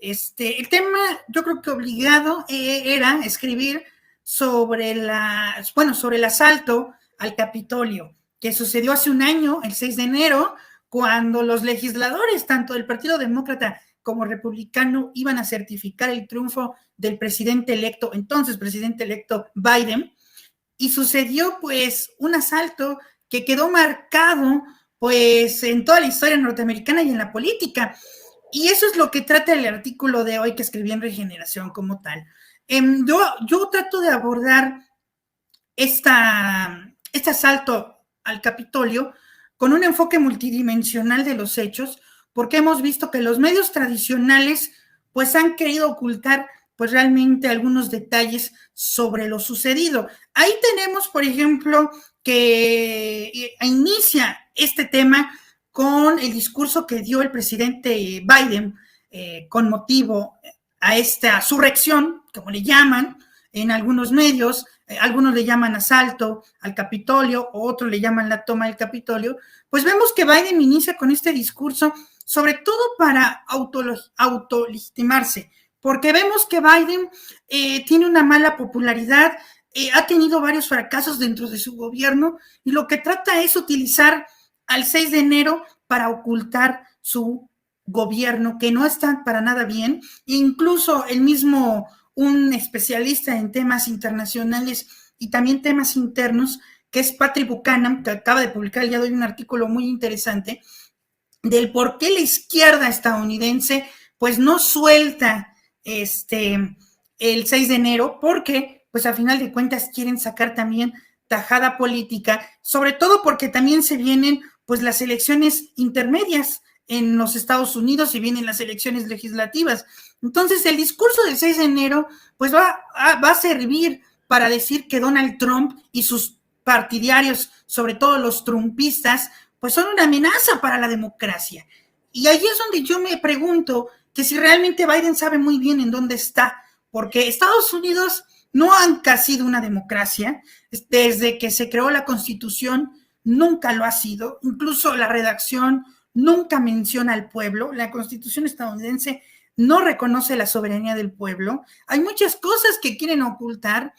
El tema, yo creo que obligado era escribir sobre sobre el asalto al Capitolio, que sucedió hace un año, el 6 de enero, cuando los legisladores, tanto del Partido Demócrata como republicano, iban a certificar el triunfo del presidente electo, entonces presidente electo Biden, y sucedió pues un asalto que quedó marcado pues en toda la historia norteamericana y en la política. Y eso es lo que trata el artículo de hoy que escribí en Regeneración como tal. Yo trato de abordar este asalto al Capitolio con un enfoque multidimensional de los hechos, porque hemos visto que los medios tradicionales pues han querido ocultar pues realmente algunos detalles sobre lo sucedido. Ahí tenemos, por ejemplo, que inicia este tema con el discurso que dio el presidente Biden con motivo a esta surrección, como le llaman en algunos medios, algunos le llaman asalto al Capitolio, otros le llaman la toma del Capitolio. Pues vemos que Biden inicia con este discurso, sobre todo para autolegitimarse, porque vemos que Biden tiene una mala popularidad, ha tenido varios fracasos dentro de su gobierno, y lo que trata es utilizar al 6 de enero para ocultar su gobierno, que no está para nada bien. Incluso el mismo, un especialista en temas internacionales y también temas internos, que es Patrick Buchanan, que acaba de publicar el día de hoy un artículo muy interesante del por qué la izquierda estadounidense pues no suelta el 6 de enero, porque pues a final de cuentas quieren sacar también tajada política, sobre todo porque también se vienen pues las elecciones intermedias en los Estados Unidos y vienen las elecciones legislativas. Entonces el discurso del 6 de enero pues va a servir para decir que Donald Trump y sus partidarios, sobre todo los trumpistas, pues son una amenaza para la democracia. Y ahí es donde yo me pregunto que si realmente Biden sabe muy bien en dónde está, porque Estados Unidos no ha sido una democracia, desde que se creó la Constitución nunca lo ha sido, incluso la redacción nunca menciona al pueblo, la Constitución estadounidense no reconoce la soberanía del pueblo, hay muchas cosas que quieren ocultar.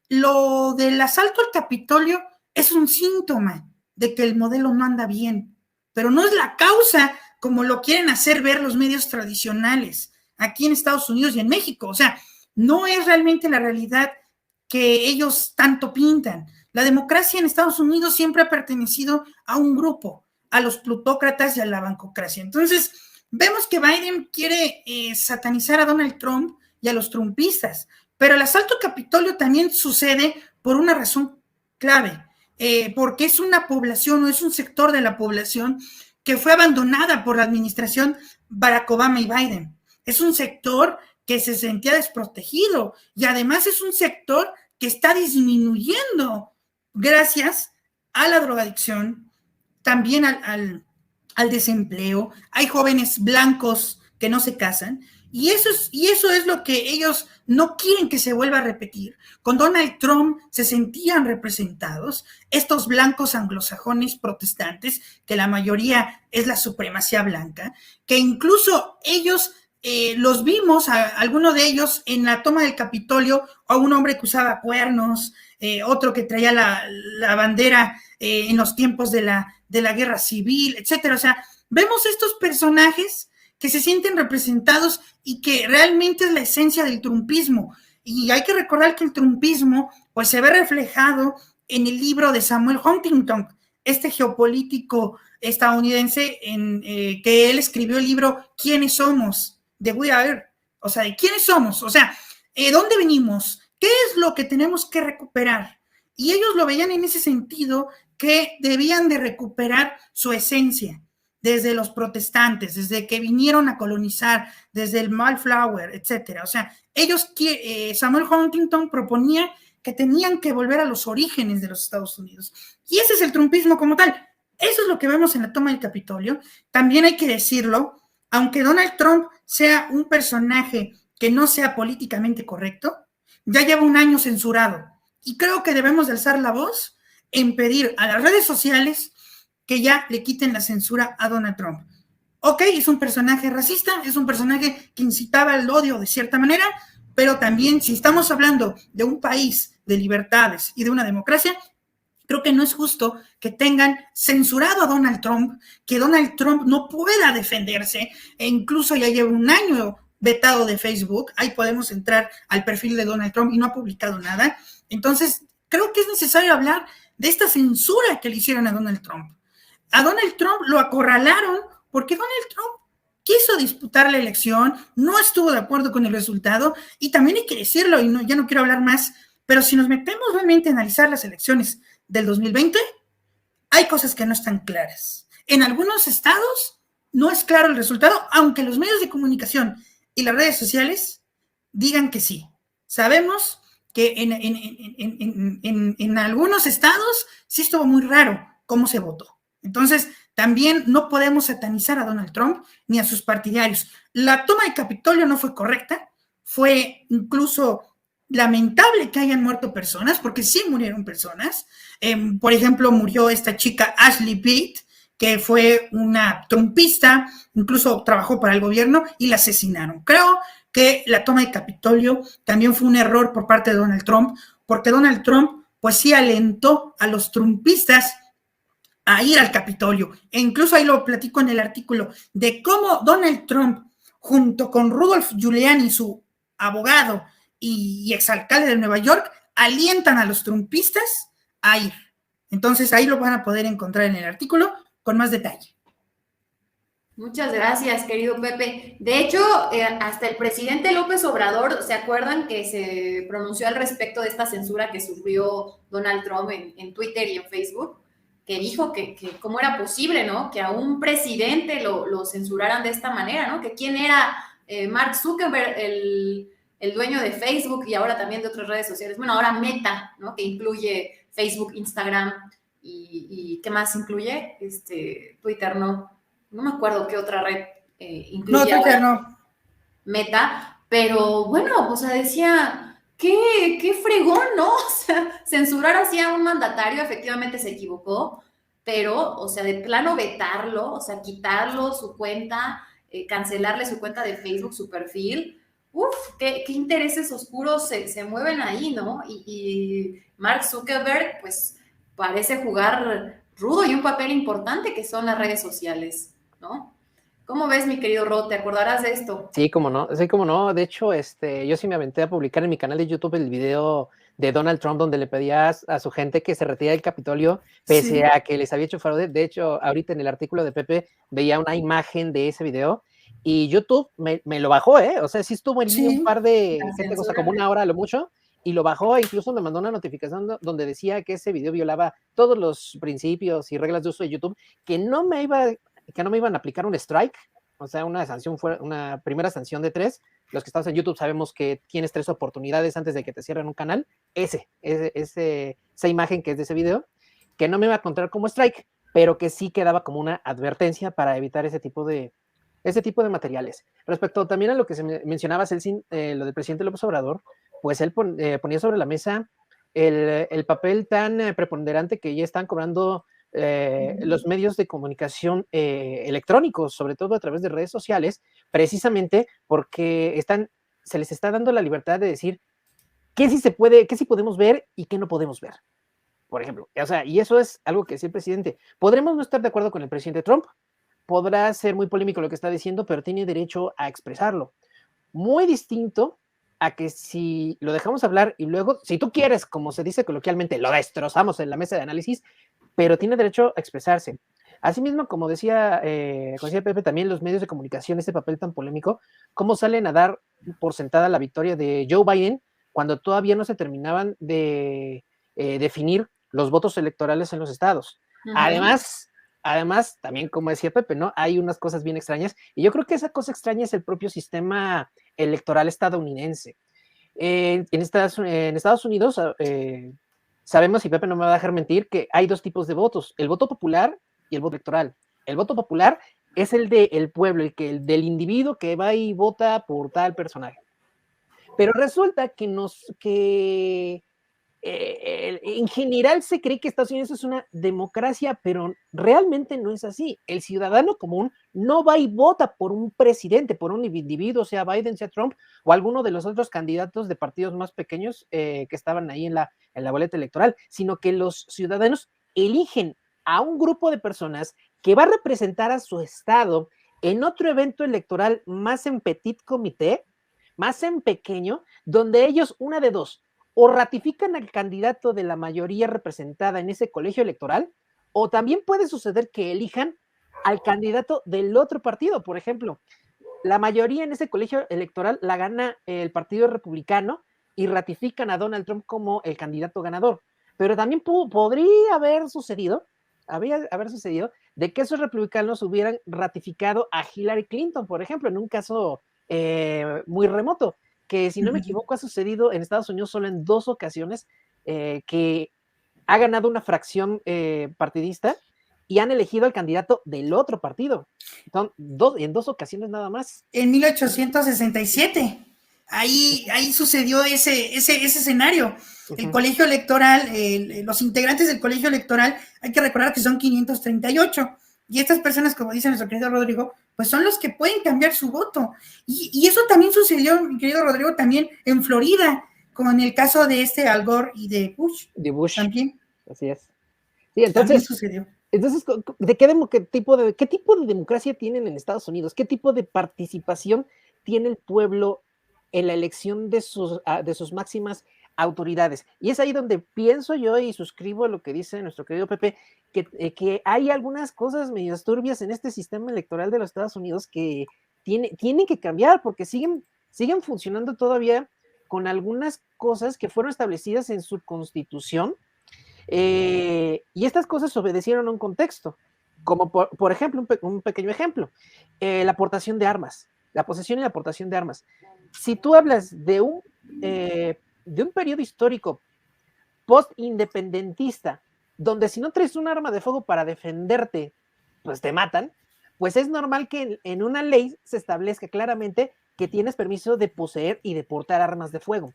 Lo del asalto al Capitolio es un síntoma de que el modelo no anda bien, pero no es la causa como lo quieren hacer ver los medios tradicionales aquí en Estados Unidos y en México. O sea, no es realmente la realidad que ellos tanto pintan. La democracia en Estados Unidos siempre ha pertenecido a un grupo, a los plutócratas y a la bancocracia. Entonces, vemos que Biden quiere satanizar a Donald Trump y a los trumpistas, pero el asalto al Capitolio también sucede por una razón clave, porque es una población o es un sector de la población que fue abandonada por la administración Barack Obama y Biden. Es un sector que se sentía desprotegido y además es un sector que está disminuyendo gracias a la drogadicción, también al desempleo. Hay jóvenes blancos que no se casan y eso es lo que ellos no quieren que se vuelva a repetir. Con Donald Trump se sentían representados estos blancos anglosajones protestantes, que la mayoría es la supremacía blanca, que incluso ellos los vimos, algunos de ellos en la toma del Capitolio, a un hombre que usaba cuernos, otro que traía la bandera en los tiempos de la guerra civil, etcétera. O sea, vemos estos personajes que se sienten representados y que realmente es la esencia del trumpismo. Y hay que recordar que el trumpismo pues se ve reflejado en el libro de Samuel Huntington, este geopolítico estadounidense, que él escribió el libro ¿Quiénes somos? De We Are, o sea, de quiénes somos, o sea, ¿dónde venimos? ¿Qué es lo que tenemos que recuperar? Y ellos lo veían en ese sentido, que debían de recuperar su esencia, desde los protestantes, desde que vinieron a colonizar, desde el Mayflower, etcétera. O sea, Samuel Huntington proponía que tenían que volver a los orígenes de los Estados Unidos. Y ese es el trumpismo como tal. Eso es lo que vemos en la toma del Capitolio. También hay que decirlo, aunque Donald Trump sea un personaje que no sea políticamente correcto, ya lleva un año censurado. Y creo que debemos de alzar la voz en pedir a las redes sociales que ya le quiten la censura a Donald Trump. Ok, es un personaje racista, es un personaje que incitaba al odio de cierta manera, pero también si estamos hablando de un país de libertades y de una democracia, creo que no es justo que tengan censurado a Donald Trump, que Donald Trump no pueda defenderse, e incluso ya lleva un año vetado de Facebook, ahí podemos entrar al perfil de Donald Trump y no ha publicado nada. Entonces, creo que es necesario hablar de esta censura que le hicieron a Donald Trump. A Donald Trump lo acorralaron porque Donald Trump quiso disputar la elección, no estuvo de acuerdo con el resultado, y también hay que decirlo, y no, ya no quiero hablar más, pero si nos metemos realmente a analizar las elecciones del 2020, hay cosas que no están claras. En algunos estados no es claro el resultado, aunque los medios de comunicación y las redes sociales digan que sí. Sabemos que en algunos estados sí estuvo muy raro cómo se votó. Entonces, también no podemos satanizar a Donald Trump ni a sus partidarios. La toma de Capitolio no fue correcta, fue incluso lamentable que hayan muerto personas, porque sí murieron personas. Por ejemplo, murió esta chica Ashley Pitt, que fue una trumpista, incluso trabajó para el gobierno y la asesinaron. Creo que la toma de Capitolio también fue un error por parte de Donald Trump, porque Donald Trump pues sí alentó a los trumpistas a ir al Capitolio. E incluso ahí lo platico en el artículo de cómo Donald Trump, junto con Rudolph Giuliani, su abogado y exalcalde de Nueva York, alientan a los trumpistas a ir. Entonces ahí lo van a poder encontrar en el artículo con más detalle. Muchas gracias, querido Pepe. De hecho, hasta el presidente López Obrador, ¿se acuerdan que se pronunció al respecto de esta censura que sufrió Donald Trump en Twitter y en Facebook? Que dijo que cómo era posible, ¿no? Que a un presidente lo censuraran de esta manera, ¿no? Que quién era Mark Zuckerberg, el dueño de Facebook y ahora también de otras redes sociales. Bueno, ahora Meta, ¿no? Que incluye Facebook, Instagram y ¿qué más incluye? Twitter, ¿no? No me acuerdo qué otra red incluye. No, Twitter no. Meta, pero bueno, o sea, decía, qué fregón, ¿no? O sea, censurar así a un mandatario, efectivamente se equivocó, pero, o sea, de plano vetarlo, o sea, quitarlo su cuenta, cancelarle su cuenta de Facebook, su perfil. Uf, qué intereses oscuros se mueven ahí, ¿no? Y Mark Zuckerberg, pues, parece jugar rudo y un papel importante que son las redes sociales, ¿no? ¿Cómo ves, mi querido Rod? ¿Te acordarás de esto? Sí, como no, sí, como no. De hecho, yo sí me aventé a publicar en mi canal de YouTube el video de Donald Trump donde le pedía a su gente que se retirara del Capitolio, pese sí. a que les había hecho fraude. De hecho, ahorita en el artículo de Pepe veía una imagen de ese video y YouTube me lo bajó, ¿eh? O sea, sí estuvo en línea un par de, ¿qué te cosa? Como una hora a lo mucho, y lo bajó e incluso me mandó una notificación donde decía que ese video violaba todos los principios y reglas de uso de YouTube, que no me iban a aplicar un strike. O sea, una primera sanción de 3. Los que estamos en YouTube sabemos que tienes 3 oportunidades antes de que te cierren un canal. Esa imagen que es de ese video, que no me iba a contar como strike, pero que sí quedaba como una advertencia para evitar ese tipo de materiales. Respecto también a lo que se mencionaba, lo del presidente López Obrador, pues él ponía sobre la mesa el papel tan preponderante que ya están cobrando los medios de comunicación electrónicos, sobre todo a través de redes sociales, precisamente porque se les está dando la libertad de decir qué sí podemos ver y qué no podemos ver. Por ejemplo, o sea, y eso es algo que decía el presidente. Podremos no estar de acuerdo con el presidente Trump, podrá ser muy polémico lo que está diciendo, pero tiene derecho a expresarlo. Muy distinto a que si lo dejamos hablar y luego, si tú quieres, como se dice coloquialmente, lo destrozamos en la mesa de análisis, pero tiene derecho a expresarse. Asimismo, como decía Pepe, también los medios de comunicación, este papel tan polémico, cómo salen a dar por sentada la victoria de Joe Biden cuando todavía no se terminaban de definir los votos electorales en los estados. Uh-huh. Además, también como decía Pepe, ¿no? Hay unas cosas bien extrañas, y yo creo que esa cosa extraña es el propio sistema electoral estadounidense. En Estados Unidos, sabemos, y Pepe no me va a dejar mentir, que hay 2 tipos de votos, el voto popular y el voto electoral. El voto popular es el del pueblo, el del individuo que va y vota por tal personaje. Pero resulta que en general se cree que Estados Unidos es una democracia, pero realmente no es así. El ciudadano común no va y vota por un presidente, por un individuo, sea Biden, sea Trump, o alguno de los otros candidatos de partidos más pequeños que estaban ahí en la boleta electoral, sino que los ciudadanos eligen a un grupo de personas que va a representar a su estado en otro evento electoral más en petit comité, más en pequeño, donde ellos, una de dos, o ratifican al candidato de la mayoría representada en ese colegio electoral, o también puede suceder que elijan al candidato del otro partido. Por ejemplo, la mayoría en ese colegio electoral la gana el Partido Republicano y ratifican a Donald Trump como el candidato ganador. Pero también podría haber sucedido de que esos republicanos hubieran ratificado a Hillary Clinton, por ejemplo, en un caso muy remoto, que si no me equivoco ha sucedido en Estados Unidos solo en 2 ocasiones, que ha ganado una fracción partidista y han elegido al candidato del otro partido. Son en 2 ocasiones nada más. En 1867, ahí sucedió ese escenario. El colegio electoral, los integrantes del colegio electoral, hay que recordar que son 538. Y estas personas, como dice nuestro querido Rodrigo, pues son los que pueden cambiar su voto. Y eso también sucedió, mi querido Rodrigo, también en Florida, con el caso de Al Gore y de Bush. De Bush. También. Así es. Sí, entonces, también sucedió. Entonces, ¿qué tipo de democracia tienen en Estados Unidos? ¿Qué tipo de participación tiene el pueblo en la elección de sus máximas autoridades? Y es ahí donde pienso yo y suscribo a lo que dice nuestro querido Pepe, que hay algunas cosas medio turbias en este sistema electoral de los Estados Unidos que tienen que cambiar porque siguen funcionando todavía con algunas cosas que fueron establecidas en su constitución. Y estas cosas obedecieron a un contexto, como por ejemplo, un pequeño ejemplo, la aportación de armas, la posesión y la aportación de armas. Si tú hablas de un periodo histórico post-independentista, donde si no traes un arma de fuego para defenderte, pues te matan, pues es normal que en una ley se establezca claramente que tienes permiso de poseer y de portar armas de fuego.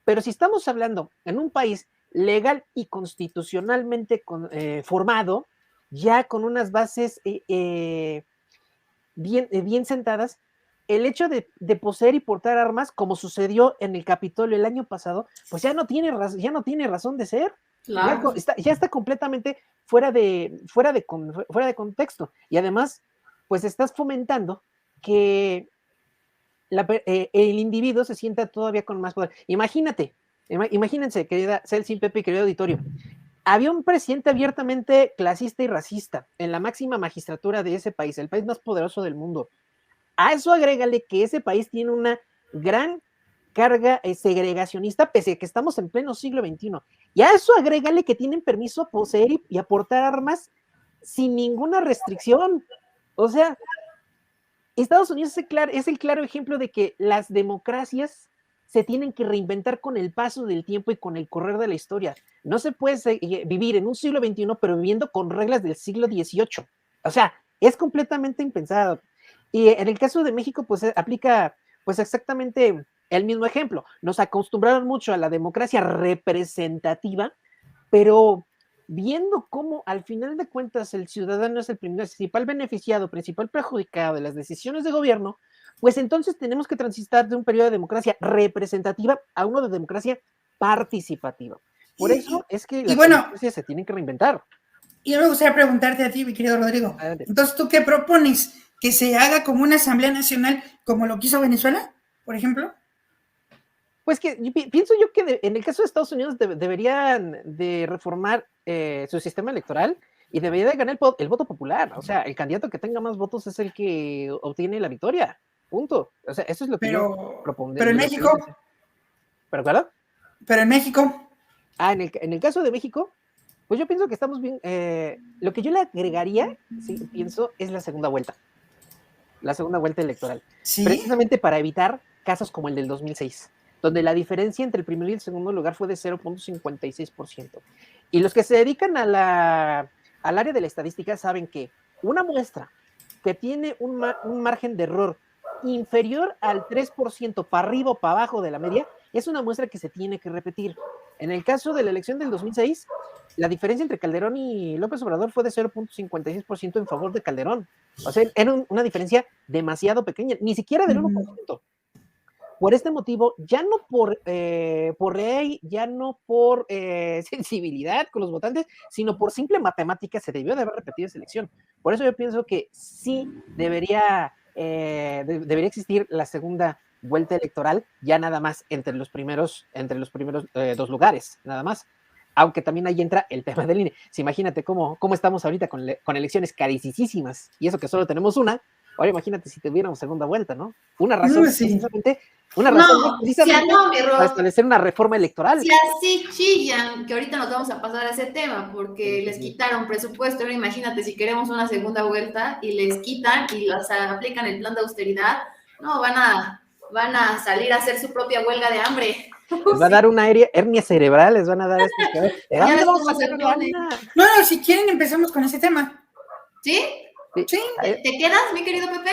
Pero si estamos hablando en un país legal y constitucionalmente formado, ya con unas bases bien sentadas, el hecho de poseer y portar armas, como sucedió en el Capitolio el año pasado, pues ya no tiene razón de ser. Claro. Ya está completamente fuera de contexto. Y además, pues estás fomentando que el individuo se sienta todavía con más poder. Imagínense, querida Celsin, Pepe y querido auditorio, había un presidente abiertamente clasista y racista en la máxima magistratura de ese país, el país más poderoso del mundo. A eso agrégale que ese país tiene una gran carga segregacionista, pese a que estamos en pleno siglo XXI. Y a eso agrégale que tienen permiso a poseer y aportar armas sin ninguna restricción. O sea, Estados Unidos es el claro ejemplo de que las democracias se tienen que reinventar con el paso del tiempo y con el correr de la historia. No se puede vivir en un siglo XXI, pero viviendo con reglas del siglo XVIII. O sea, es completamente impensado. Y en el caso de México, pues aplica pues exactamente el mismo ejemplo. Nos acostumbraron mucho a la democracia representativa, pero viendo cómo al final de cuentas el ciudadano es el principal beneficiado, principal perjudicado de las decisiones de gobierno, pues entonces tenemos que transitar de un periodo de democracia representativa a uno de democracia participativa. Por eso es que las democracias se tienen que reinventar. Y me gustaría preguntarte a ti, mi querido Rodrigo. Adelante. Entonces, ¿tú qué propones? ¿Que se haga como una asamblea nacional como lo quiso Venezuela, por ejemplo? Pues que pienso yo que en el caso de Estados Unidos deberían de reformar su sistema electoral y debería de ganar el voto popular. O sea, el candidato que tenga más votos es el que obtiene la victoria. Punto. O sea, eso es lo que yo propondría. Pero en México. ¿Pero claro? Pero en México. En el caso de México, pues yo pienso que estamos bien. Lo que yo le agregaría, sí, pienso, es la segunda vuelta. La segunda vuelta electoral. ¿Sí? Precisamente para evitar casos como el del 2006. Donde la diferencia entre el primer y el segundo lugar fue de 0.56%. Y los que se dedican al área de la estadística saben que una muestra que tiene un margen de error inferior al 3% para arriba o para abajo de la media, es una muestra que se tiene que repetir. En el caso de la elección del 2006, la diferencia entre Calderón y López Obrador fue de 0.56% en favor de Calderón. O sea, era una diferencia demasiado pequeña, ni siquiera del 1%. Por este motivo, ya no por rey, ya no por sensibilidad con los votantes, sino por simple matemática, se debió de haber repetido esa elección. Por eso yo pienso que sí debería existir la segunda vuelta electoral, ya nada más entre los primeros dos lugares, nada más. Aunque también ahí entra el tema del INE. Si imagínate cómo estamos ahorita con elecciones carísimas, y eso que solo tenemos una. Ahora imagínate si tuviéramos segunda vuelta, ¿no? Una razón precisamente para establecer una reforma electoral. Si así chillan, que ahorita nos vamos a pasar a ese tema, porque les quitaron presupuesto. Ahora imagínate si queremos una segunda vuelta y les quitan y las aplican el plan de austeridad, no, van a salir a hacer su propia huelga de hambre. Les va a dar una hernia cerebral, les van a dar No, si quieren empezamos con ese tema. ¿Sí? Sí. ¿Te quedas, mi querido Pepe?